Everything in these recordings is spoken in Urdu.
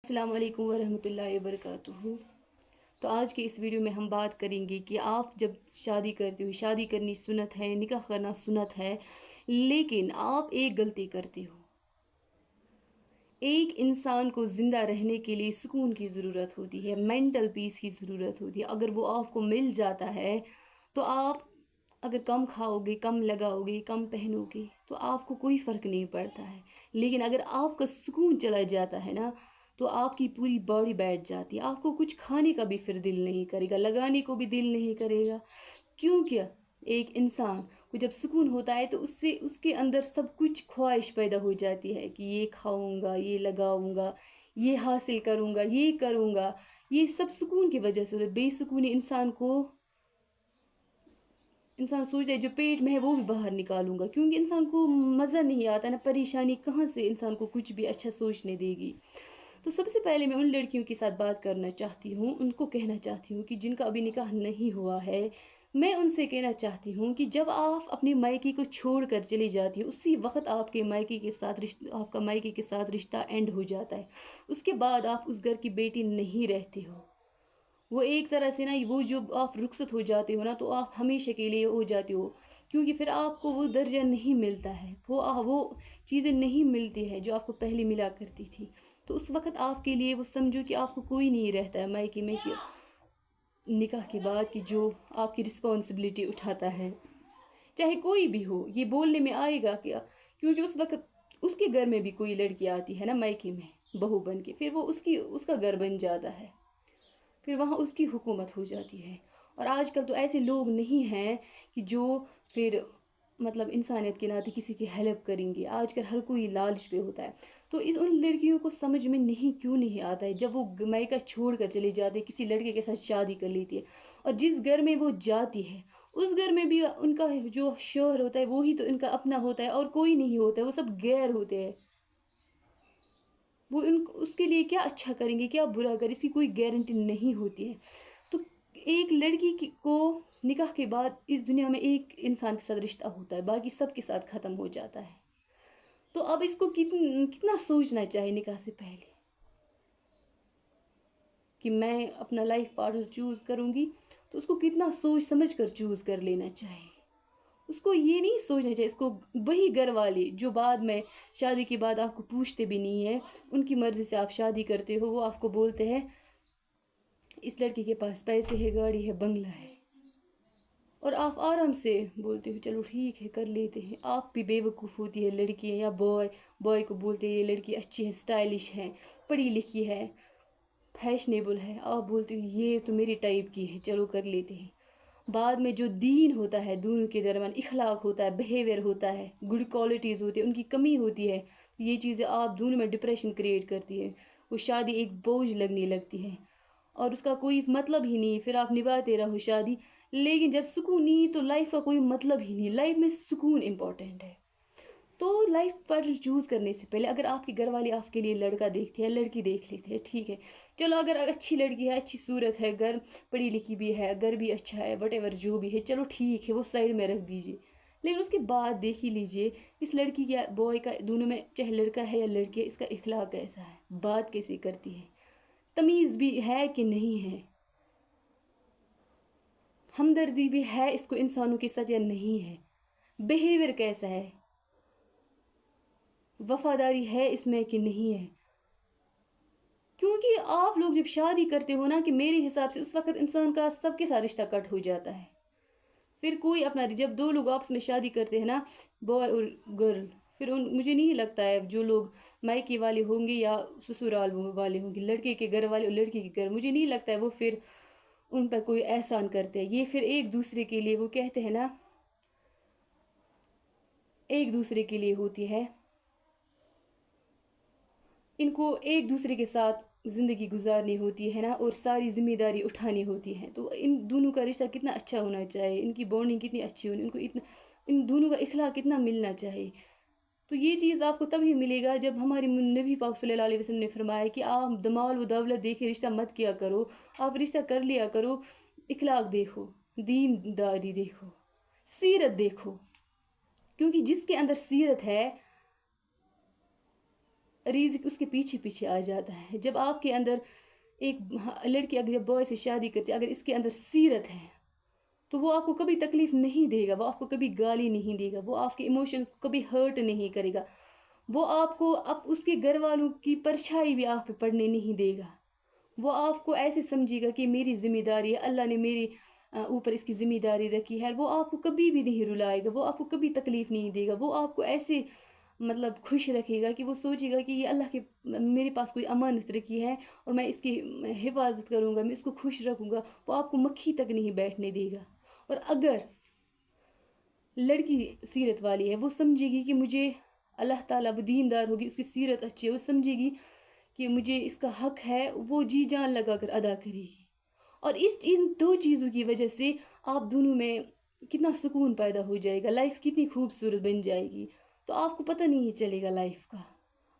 السلام علیکم ورحمۃ اللہ وبرکاتہ۔ تو آج کے اس ویڈیو میں ہم بات کریں گے کہ آپ جب شادی کرتے ہو، شادی کرنی سنت ہے، نکاح کرنا سنت ہے، لیکن آپ ایک غلطی کرتے ہو۔ ایک انسان کو زندہ رہنے کے لیے سکون کی ضرورت ہوتی ہے، مینٹل پیس کی ضرورت ہوتی ہے۔ اگر وہ آپ کو مل جاتا ہے تو آپ اگر کم کھاؤ گے، کم لگاؤ گے، کم پہنو گے تو آپ کو کوئی فرق نہیں پڑتا ہے۔ لیکن اگر آپ کا سکون چلا جاتا ہے نا تو آپ کی پوری باڈی بیٹھ جاتی ہے، آپ کو کچھ کھانے کا بھی پھر دل نہیں کرے گا، لگانے کو بھی دل نہیں کرے گا۔ کیونکہ ایک انسان کو جب سکون ہوتا ہے تو اس کے اندر سب کچھ خواہش پیدا ہو جاتی ہے کہ یہ کھاؤں گا، یہ لگاؤں گا، یہ حاصل کروں گا، یہ کروں گا۔ یہ سب سکون کی وجہ سے ہوتا ہے۔ بے سکونی انسان سوچتا ہے جو پیٹ میں ہے وہ بھی باہر نکالوں گا، کیونکہ انسان کو مزہ نہیں آتا نا، پریشانی کہاں سے انسان کو کچھ بھی اچھا سوچنے دے گی۔ تو سب سے پہلے میں ان لڑکیوں کے ساتھ بات کرنا چاہتی ہوں، ان کو کہنا چاہتی ہوں کہ جن کا ابھی نکاح نہیں ہوا ہے، میں ان سے کہنا چاہتی ہوں کہ جب آپ اپنے مائیکے کو چھوڑ کر چلی جاتی ہو، اسی وقت آپ کا مائیکے کے ساتھ رشتہ اینڈ ہو جاتا ہے۔ اس کے بعد آپ اس گھر کی بیٹی نہیں رہتے ہو۔ وہ ایک طرح سے نا، وہ جو آپ رخصت ہو جاتے ہو نا تو آپ ہمیشہ کے لیے ہو جاتے ہو، کیونکہ پھر آپ کو وہ درجہ نہیں ملتا ہے، وہ چیزیں نہیں ملتی ہے جو آپ کو پہلے ملا کرتی تھی۔ تو اس وقت آپ کے لیے وہ سمجھو کہ آپ کو کوئی نہیں رہتا ہے مائیکے میں، کہ نکاح کے بعد کہ جو آپ کی رسپانسبلٹی اٹھاتا ہے، چاہے کوئی بھی ہو۔ یہ بولنے میں آئے گا کہ کیونکہ اس وقت اس کے گھر میں بھی کوئی لڑکی آتی ہے نا مائیکے میں بہو بن کے، پھر وہ اس کا گھر بن جاتا ہے، پھر وہاں اس کی حکومت ہو جاتی ہے۔ اور آج کل تو ایسے لوگ نہیں ہیں کہ جو پھر انسانیت کے ناطے کسی کی ہیلپ کریں گے۔ آج کل ہر کوئی لالچ پہ ہوتا ہے۔ تو ان لڑکیوں کو سمجھ میں کیوں نہیں آتا ہے، جب وہ مائیکہ چھوڑ کر چلے جاتے، کسی لڑکے کے ساتھ شادی کر لیتی ہے، اور جس گھر میں وہ جاتی ہے اس گھر میں بھی ان کا جو شوہر ہوتا ہے وہی تو ان کا اپنا ہوتا ہے، اور کوئی نہیں ہوتا ہے، وہ سب غیر ہوتے ہیں۔ وہ اس کے لیے کیا اچھا کریں گے، کیا برا کریں، اس کی کوئی گارنٹی نہیں ہوتی ہے۔ تو ایک لڑکی کو نکاح کے بعد اس دنیا میں ایک انسان کے ساتھ رشتہ ہوتا ہے، باقی سب کے ساتھ ختم ہو جاتا ہے۔ تو اب اس کو کتنا سوچنا چاہیے نکاح سے پہلے کہ میں اپنا لائف پارٹنر چوز کروں گی، تو اس کو کتنا سوچ سمجھ کر چوز کر لینا چاہیے۔ اس کو یہ نہیں سوچنا چاہیے، اس کو وہی گھر والے جو بعد میں شادی کے بعد آپ کو پوچھتے بھی نہیں ہیں، ان کی مرضی سے آپ شادی کرتے ہو، وہ آپ کو بولتے ہیں اس لڑکی کے پاس پیسے ہے، گاڑی ہے، بنگلہ ہے، اور آپ آرام سے بولتے ہو چلو ٹھیک ہے کر لیتے ہیں۔ آپ بھی بے وقوف ہوتی ہے لڑکی یا بوائے کو بولتے ہیں یہ لڑکی اچھی ہے، اسٹائلش ہے، پڑھی لکھی ہے، فیشنیبل ہے، آپ بولتے ہو یہ تو میری ٹائپ کی ہے، چلو کر لیتے ہیں۔ بعد میں جو دین ہوتا ہے دونوں کے درمیان، اخلاق ہوتا ہے، بیہیویئر ہوتا ہے، گڈ کوالٹیز ہوتی ہے، ان کی کمی ہوتی ہے، یہ چیزیں آپ دونوں میں ڈپریشن کریٹ کرتی ہے۔ وہ شادی ایک بوجھ لگنے لگتی ہے اور اس کا کوئی مطلب ہی نہیں، پھر آپ نبھاتے رہو شادی، لیکن جب سکون نہیں تو لائف کا کوئی مطلب ہی نہیں۔ لائف میں سکون امپورٹنٹ ہے۔ تو لائف پارٹنر چوز کرنے سے پہلے اگر آپ کے گھر والے آپ کے لیے لڑکا دیکھتے ہیں، لڑکی دیکھ لیتے ہیں، ٹھیک ہے چلو، اگر اچھی لڑکی ہے، اچھی صورت ہے، گھر پڑھی لکھی بھی ہے، گھر بھی اچھا ہے، وٹ ایور جو بھی ہے، چلو ٹھیک ہے، وہ سائڈ میں رکھ دیجیے۔ لیکن اس کے بعد دیکھ ہی لیجیے اس لڑکی یا بوائے کا، دونوں میں چاہے لڑکا ہے یا لڑکی ہے، اس کا اخلاق کیسا ہے، بات کیسے کرتی ہے، تمیز بھی ہے کہ نہیں ہے، ہمدردی بھی ہے اس کو انسانوں کے ساتھ یا نہیں ہے، بیہیویئر کیسا ہے، وفاداری ہے اس میں کہ نہیں ہے۔ کیونکہ آپ لوگ جب شادی کرتے ہو نا، کہ میرے حساب سے اس وقت انسان کا سب کے ساتھ رشتہ کٹ ہو جاتا ہے۔ پھر کوئی اپنا، جب دو لوگ آپس میں شادی کرتے ہیں نا، بوائے اور گرل، پھر مجھے نہیں لگتا ہے جو لوگ مائیکے والے ہوں گے یا سسرال والے ہوں گے، لڑکے کے گھر والے اور لڑکی کے گھر، مجھے نہیں لگتا ہے وہ پھر ان پر کوئی احسان کرتے ہیں۔ یہ پھر ایک دوسرے کے لیے، وہ کہتے ہیں نا ایک دوسرے کے لیے ہوتی ہے، ان کو ایک دوسرے کے ساتھ زندگی گزارنی ہوتی ہے نا، اور ساری ذمہ داری اٹھانی ہوتی ہے۔ تو ان دونوں کا رشتہ کتنا اچھا ہونا چاہیے، ان کی بانڈنگ کتنی اچھی ہونی، ان دونوں کا اخلاق کتنا ملنا چاہیے۔ تو یہ چیز آپ کو تبھی ملے گا جب ہمارے نبی پاک صلی اللہ علیہ وسلم نے فرمایا کہ آپ مال و دولت دیکھے رشتہ مت کیا کرو، آپ رشتہ کر لیا کرو، اخلاق دیکھو، دین داری دیکھو، سیرت دیکھو، کیونکہ جس کے اندر سیرت ہے، رزق اس کے پیچھے پیچھے آ جاتا ہے. جب آپ کے اندر ایک لڑکی اگر جب بوائے سے شادی کرتی ہے، اگر اس کے اندر سیرت ہے تو وہ آپ کو کبھی تکلیف نہیں دے گا، وہ آپ کو کبھی گالی نہیں دے گا، وہ آپ کے ایموشنز کو کبھی ہرٹ نہیں کرے گا، وہ آپ کو اس کے گھر والوں کی پرچھائی بھی آپ پہ پڑنے نہیں دے گا. وہ آپ کو ایسے سمجھے گا کہ میری ذمہ داری ہے، اللہ نے میرے اوپر اس کی ذمہ داری رکھی ہے. وہ آپ کو کبھی بھی نہیں رلائے گا، وہ آپ کو کبھی تکلیف نہیں دے گا، وہ آپ کو ایسے مطلب خوش رکھے گا کہ وہ سوچے گا کہ یہ اللہ کے میرے پاس کوئی امانت رکھی ہے اور میں اس کی حفاظت کروں گا، میں اس کو خوش رکھوں گا. وہ آپ کو مکھی تک نہیں بیٹھنے دے گا. اور اگر لڑکی سیرت والی ہے، وہ سمجھے گی کہ مجھے اللہ تعالیٰ، وہ دیندار ہوگی، اس کی سیرت اچھی ہے، وہ سمجھے گی کہ مجھے اس کا حق ہے، وہ جی جان لگا کر ادا کرے گی. اور ان دو چیزوں کی وجہ سے آپ دونوں میں کتنا سکون پیدا ہو جائے گا، لائف کتنی خوبصورت بن جائے گی. تو آپ کو پتہ نہیں چلے گا لائف کا.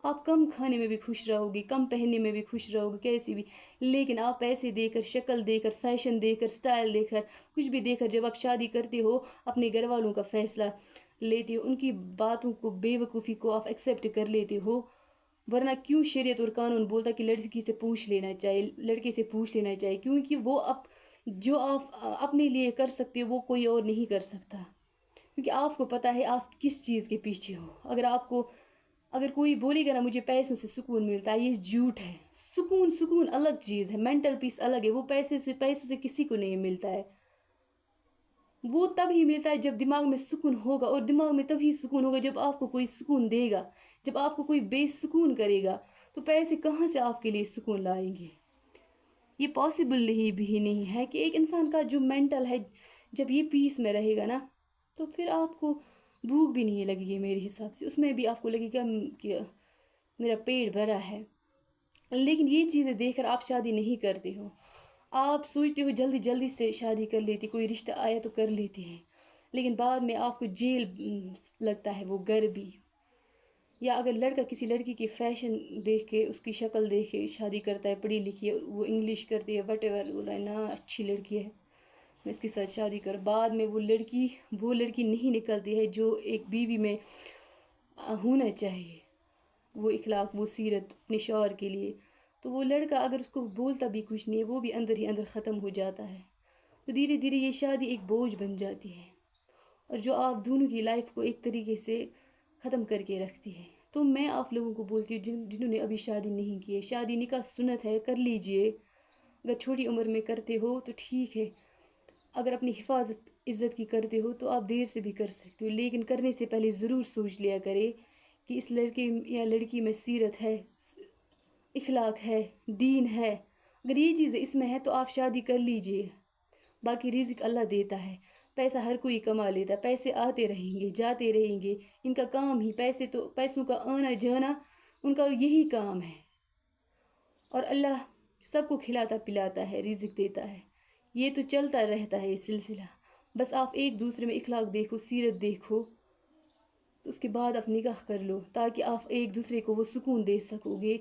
آپ کم کھانے میں بھی خوش رہو گی، کم پہننے میں بھی خوش رہو گی، کیسی بھی. لیکن آپ پیسے دے کر، شکل دے کر، فیشن دے کر، سٹائل دے کر، کچھ بھی دے کر جب آپ شادی کرتے ہو، اپنے گھر والوں کا فیصلہ لیتے ہو، ان کی باتوں کو، بے وقوفی کو آپ ایکسیپٹ کر لیتے ہو. ورنہ کیوں شریعت اور قانون بولتا کہ لڑکی سے پوچھ لینا چاہیے، لڑکے سے پوچھ لینا چاہیے، کیونکہ وہ جو آپ اپنے لیے کر سکتے ہو وہ کوئی اور نہیں کر سکتا. کیونکہ آپ کو پتہ ہے آپ کس چیز کے پیچھے ہو. اگر کوئی بولے گا نا مجھے پیسوں سے سکون ملتا ہے، یہ جھوٹ ہے. سکون الگ چیز ہے، مینٹل پیس الگ ہے. وہ پیسوں سے کسی کو نہیں ملتا ہے. وہ تب ہی ملتا ہے جب دماغ میں سکون ہوگا، اور دماغ میں تب ہی سکون ہوگا جب آپ کو کوئی سکون دے گا. جب آپ کو کوئی بے سکون کرے گا تو پیسے کہاں سے آپ کے لیے سکون لائیں گے؟ یہ پاسبل بھی نہیں ہے کہ ایک انسان کا جو مینٹل ہے، جب یہ پیس میں رہے گا نا تو پھر آپ کو بھوک بھی نہیں لگے گی میرے حساب سے. اس میں بھی آپ کو لگے گا کہ میرا پیٹ بھرا ہے. لیکن یہ چیزیں دیکھ کر آپ شادی نہیں کرتے ہو. آپ سوچتے ہو جلدی جلدی سے شادی کر لیتے، کوئی رشتہ آیا تو کر لیتے ہیں، لیکن بعد میں آپ کو جیل لگتا ہے، وہ گھر بھی. یا اگر لڑکا کسی لڑکی کی فیشن دیکھ کے، اس کی شکل دیکھ کے شادی کرتا ہے، پڑھی لکھی ہے، وہ انگلش کرتی ہے، وٹ ایور، بولتا ہے نا اچھی لڑکی ہے، میں اس کے ساتھ شادی کروں. بعد میں وہ لڑکی نہیں نکلتی ہے جو ایک بیوی میں ہونا چاہیے، وہ اخلاق، وہ سیرت اپنے شوہر کے لیے. تو وہ لڑکا اگر اس کو بولتا بھی کچھ نہیں ہے، وہ بھی اندر ہی اندر ختم ہو جاتا ہے. تو دھیرے دھیرے یہ شادی ایک بوجھ بن جاتی ہے، اور جو آپ دونوں کی لائف کو ایک طریقے سے ختم کر کے رکھتی ہے. تو میں آپ لوگوں کو بولتی ہوں جنہوں نے ابھی شادی نہیں کی ہے، شادی نکاح سنت ہے، کر لیجئے. اگر چھوٹی عمر میں کرتے ہو تو ٹھیک ہے، اگر اپنی حفاظت عزت کی کرتے ہو تو آپ دیر سے بھی کر سکتے ہو. لیکن کرنے سے پہلے ضرور سوچ لیا کرے کہ اس لڑکے یا لڑکی میں سیرت ہے، اخلاق ہے، دین ہے. اگر یہ چیزیں اس میں ہے تو آپ شادی کر لیجئے. باقی رزق اللہ دیتا ہے، پیسہ ہر کوئی کما لیتا ہے، پیسے آتے رہیں گے، جاتے رہیں گے. ان کا کام ہی پیسوں کا آنا جانا ان کا یہی کام ہے. اور اللہ سب کو کھلاتا پلاتا ہے، رزق دیتا ہے. یہ تو چلتا رہتا ہے یہ سلسلہ. بس آپ ایک دوسرے میں اخلاق دیکھو، سیرت دیکھو، تو اس کے بعد آپ نکاح کر لو، تاکہ آپ ایک دوسرے کو وہ سکون دے سکو گے.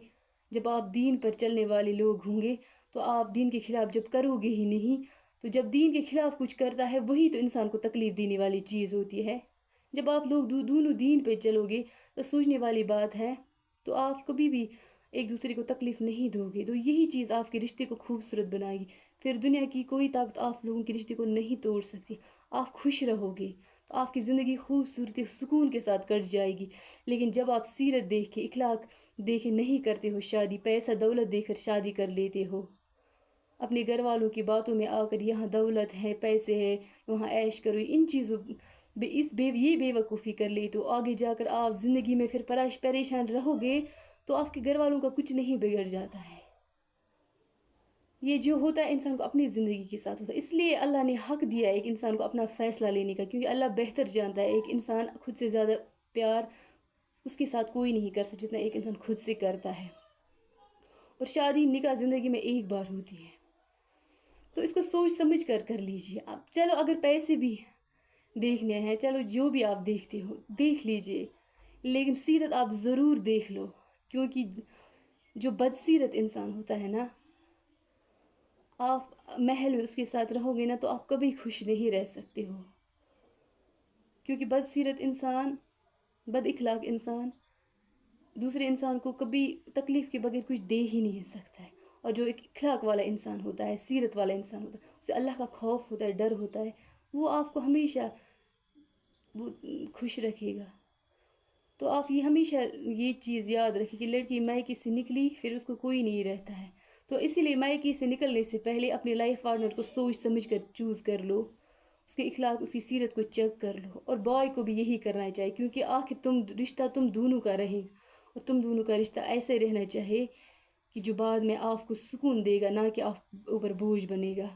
جب آپ دین پر چلنے والے لوگ ہوں گے تو آپ دین کے خلاف جب کرو گے ہی نہیں، تو جب دین کے خلاف کچھ کرتا ہے وہی تو انسان کو تکلیف دینے والی چیز ہوتی ہے. جب آپ لوگ دونوں دین پہ چلو گے تو سوچنے والی بات ہے، تو آپ کبھی بھی ایک دوسرے کو تکلیف نہیں دو گے. تو یہی چیز آپ کے رشتے کو خوبصورت بنائے گی. پھر دنیا کی کوئی طاقت آپ لوگوں کے رشتے کو نہیں توڑ سکتی. آپ خوش رہو گے تو آپ کی زندگی خوبصورتی سکون کے ساتھ کٹ جائے گی. لیکن جب آپ سیرت دیکھ کے، اخلاق دیکھے نہیں کرتے ہو شادی، پیسہ دولت دے کر شادی کر لیتے ہو، اپنے گھر والوں کی باتوں میں آ کر یہاں دولت ہے، پیسے ہے، وہاں عیش کرو، ان چیزوں یہ بے وقوفی کر لی، تو آگے جا کر آپ زندگی میں پھر پریشان رہو گے تو آپ کے گھر والوں کا کچھ نہیں بگڑ جاتا ہے. یہ جو ہوتا ہے انسان کو اپنی زندگی کے ساتھ ہوتا ہے. اس لیے اللہ نے حق دیا ہے ایک انسان کو اپنا فیصلہ لینے کا، کیونکہ اللہ بہتر جانتا ہے. ایک انسان خود سے زیادہ پیار اس کے ساتھ کوئی نہیں کر سکتا جتنا ایک انسان خود سے کرتا ہے. اور شادی نکاح زندگی میں ایک بار ہوتی ہے، تو اس کو سوچ سمجھ کر لیجئے. اب چلو اگر پیسے بھی دیکھنے ہیں، چلو جو بھی آپ دیکھتے ہو دیکھ لیجئے، لیکن سیرت آپ ضرور دیکھ لو. کیونکہ جو بدسیرت انسان ہوتا ہے نا، آپ محل میں اس کے ساتھ رہو گے نا تو آپ کبھی خوش نہیں رہ سکتے ہو. کیونکہ بدسیرت انسان، بد اخلاق انسان دوسرے انسان کو کبھی تکلیف کے بغیر کچھ دے ہی نہیں سکتا ہے. اور جو ایک اخلاق والا انسان ہوتا ہے، سیرت والا انسان ہوتا ہے، اسے اللہ کا خوف ہوتا ہے، ڈر ہوتا ہے، وہ آپ کو ہمیشہ وہ خوش رکھے گا. تو آپ یہ ہمیشہ یہ چیز یاد رکھیں کہ لڑکی مائکے سے نکلی پھر اس کو کوئی نہیں رہتا ہے. تو اسی لیے مائکے سے نکلنے سے پہلے اپنے لائف پارٹنر کو سوچ سمجھ کر چوز کر لو، اس کے اخلاق، اس کی سیرت کو چیک کر لو. اور بوائے کو بھی یہی کرنا چاہیے، کیونکہ آخر رشتہ تم دونوں کا رہے، اور تم دونوں کا رشتہ ایسے رہنا چاہیے کہ جو بعد میں آپ کو سکون دے گا، نہ کہ آپ اوپر بوجھ بنے گا.